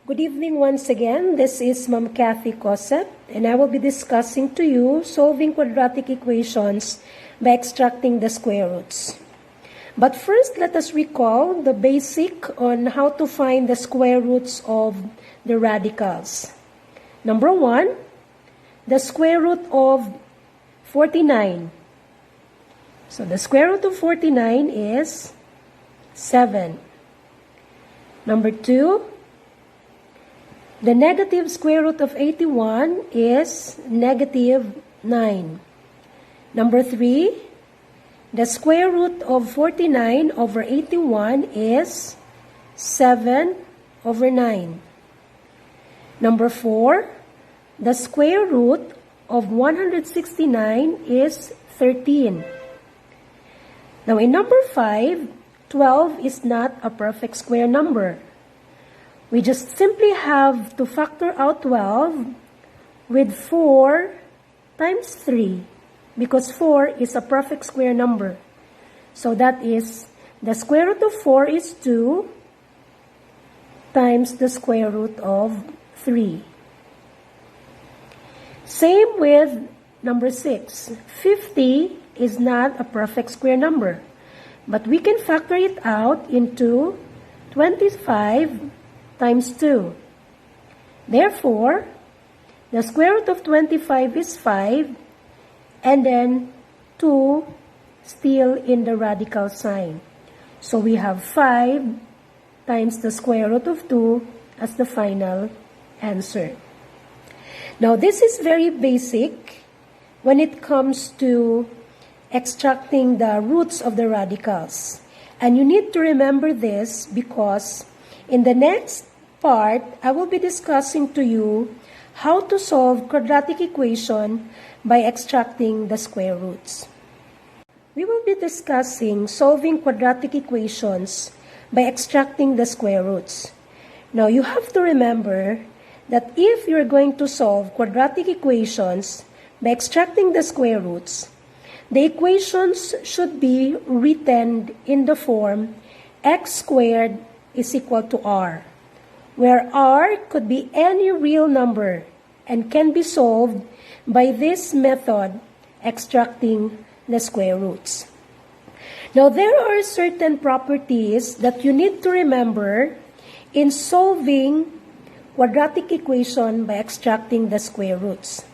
Good evening once again. This is Ma'am Kathy Cosset, and I will be discussing to you solving quadratic equations by extracting the square roots. But first, let us recall the basic on how to find the square roots of the radicals. Number 1, the square root of 49. So the square root of 49 is 7. Number 2, the negative square root of 81 is negative 9. Number 3, the square root of 49 over 81 is 7 over 9. Number 4, the square root of 169 is 13. Now in number 5, 12 is not a perfect square number. We just simply have to factor out 12 with 4 times 3 because 4 is a perfect square number. So that is, the square root of 4 is 2 times the square root of 3. Same with number 6. 50 is not a perfect square number, but we can factor it out into 25 times 2. Therefore, the square root of 25 is 5, and then 2 still in the radical sign. So we have 5 times the square root of 2 as the final answer. Now this is very basic when it comes to extracting the roots of the radicals. And you need to remember this because in the next part, I will be discussing to you how to solve quadratic equation by extracting the square roots. We will be discussing solving quadratic equations by extracting the square roots. Now, you have to remember that if you're going to solve quadratic equations by extracting the square roots, the equations should be written in the form x squared is equal to r, where r could be any real number and can be solved by this method, extracting the square roots. Now, there are certain properties that you need to remember in solving quadratic equation by extracting the square roots.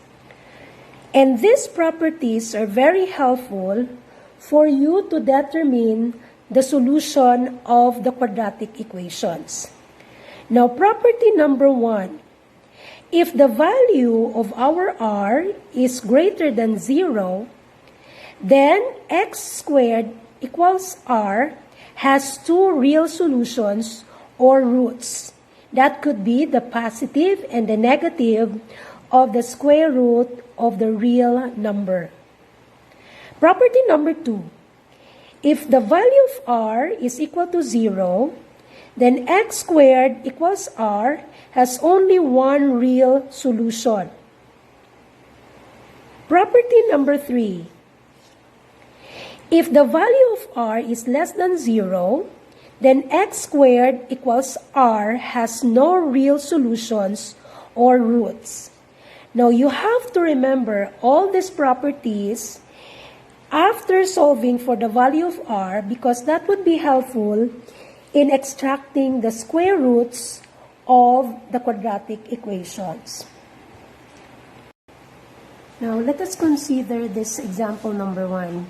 And these properties are very helpful for you to determine the solution of the quadratic equations. Now, property number 1, if the value of our r is greater than 0, then x squared equals r has two real solutions or roots. That could be the positive and the negative of the square root of the real number. Property number 2, if the value of r is equal to 0, then x squared equals r has only one real solution. Property number 3, if the value of r is less than 0, then x squared equals r has no real solutions or roots. Now, you have to remember all these properties after solving for the value of r because that would be helpful in extracting the square roots of the quadratic equations. Now, let us consider this example number 1.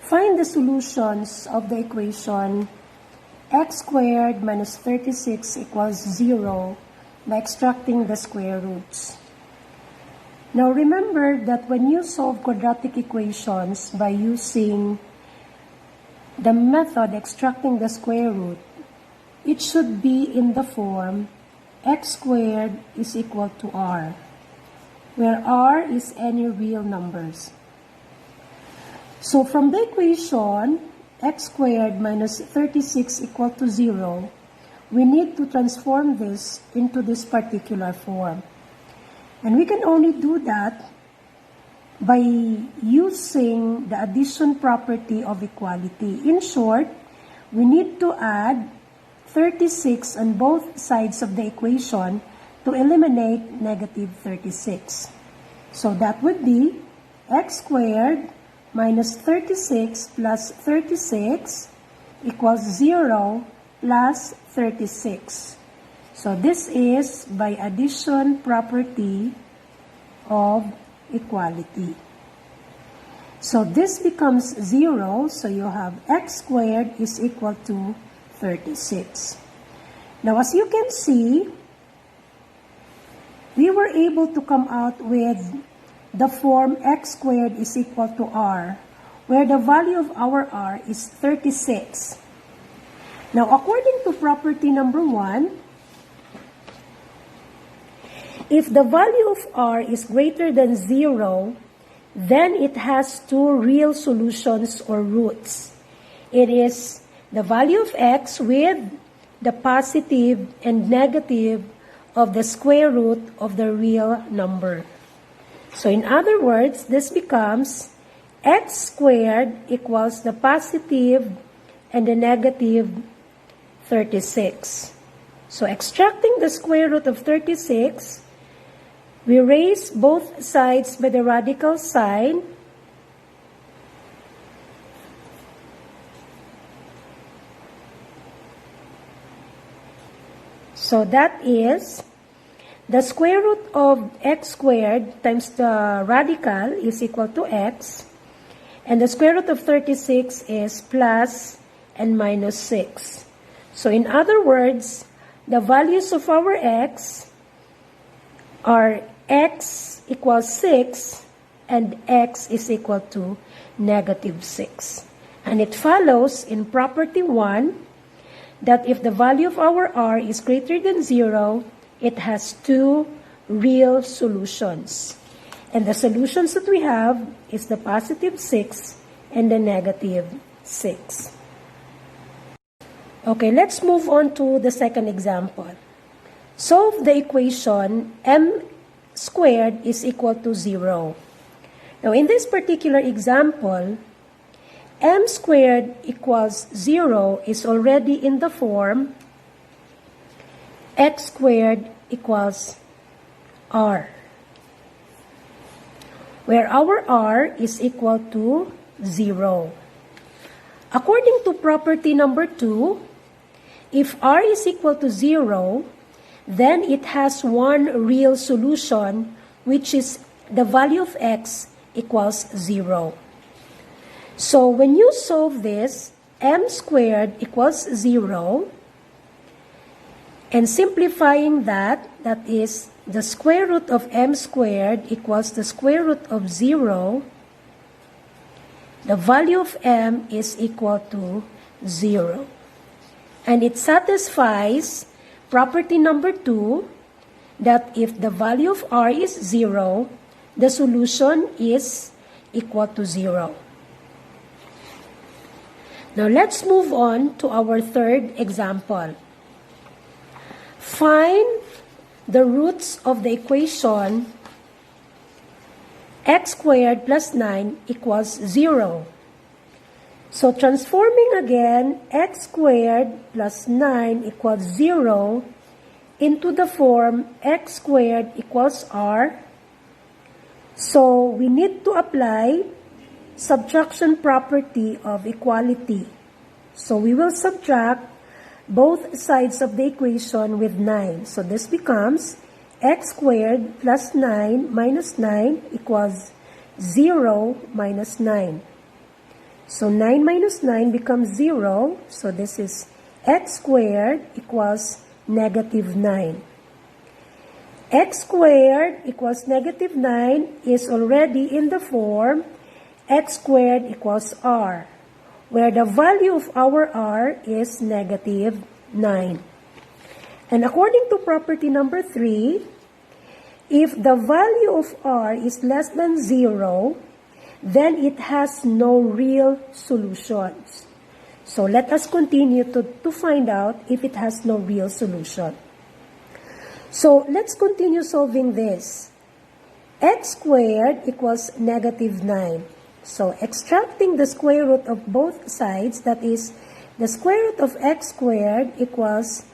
Find the solutions of the equation x squared minus 36 equals 0 by extracting the square roots. Now, remember that when you solve quadratic equations by using the method extracting the square root, it should be in the form x squared is equal to r, where r is any real numbers. So from the equation x squared minus 36 equal to 0, we need to transform this into this particular form. And we can only do that by using the addition property of equality. In short, we need to add 36 on both sides of the equation to eliminate negative 36. So that would be x squared minus 36 plus 36 equals 0 plus 36. So this is by addition property of equality. So this becomes 0, so you have x squared is equal to 36. Now as you can see, we were able to come out with the form x squared is equal to r, where the value of our r is 36. Now according to property number 1, if the value of r is greater than 0, then it has two real solutions or roots. It is the value of x with the positive and negative of the square root of the real number. So in other words, this becomes x squared equals the positive and the negative 36. So extracting the square root of 36, we raise both sides by the radical sign. So that is the square root of x squared times the radical is equal to x. And the square root of 36 is plus and minus 6. So in other words, the values of our x are x equals 6 and x is equal to negative 6. And it follows in property 1 that if the value of our r is greater than 0, it has two real solutions. And the solutions that we have is the positive 6 and the negative 6. Okay, let's move on to the second example. Solve the equation m squared is equal to 0. Now, in this particular example, m squared equals 0 is already in the form x squared equals r, where our r is equal to 0. According to property number 2, if r is equal to 0, then it has one real solution, which is the value of x equals 0. So when you solve this, m squared equals 0, and simplifying that, that is the square root of m squared equals the square root of 0, the value of m is equal to 0. And it satisfies property number 2 that if the value of r is 0, the solution is equal to 0. Now let's move on to our third example. Find the roots of the equation x squared plus 9 equals 0. So transforming again x squared plus 9 equals 0 into the form x squared equals r. So we need to apply subtraction property of equality. So we will subtract both sides of the equation with 9. So this becomes x squared plus 9 minus 9 equals 0 minus 9. So 9 minus 9 becomes 0. So this is x squared equals negative 9. X squared equals negative 9 is already in the form x squared equals r, where the value of our r is negative 9. And according to property number 3, if the value of r is less than 0, then it has no real solutions. So let us continue to find out if it has no real solution. So let's continue solving this. X squared equals negative 9. So extracting the square root of both sides, that is The square root of x squared equals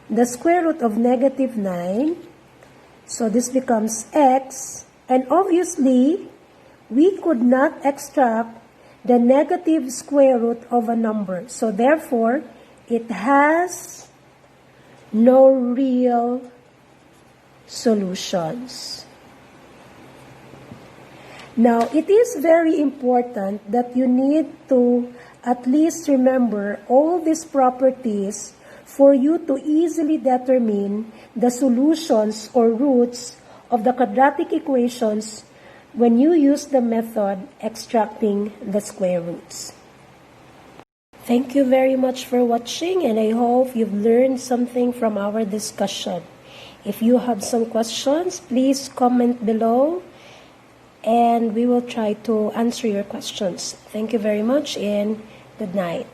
the square root of negative 9. So this becomes x. And obviously, we could not extract the negative square root of a number. So therefore, it has no real solutions. Now, it is very important that you need to at least remember all these properties for you to easily determine the solutions or roots of the quadratic equations when you use the method extracting the square roots. Thank you very much for watching, and I hope you've learned something from our discussion. If you have some questions, please comment below, and we will try to answer your questions. Thank you very much, and good night.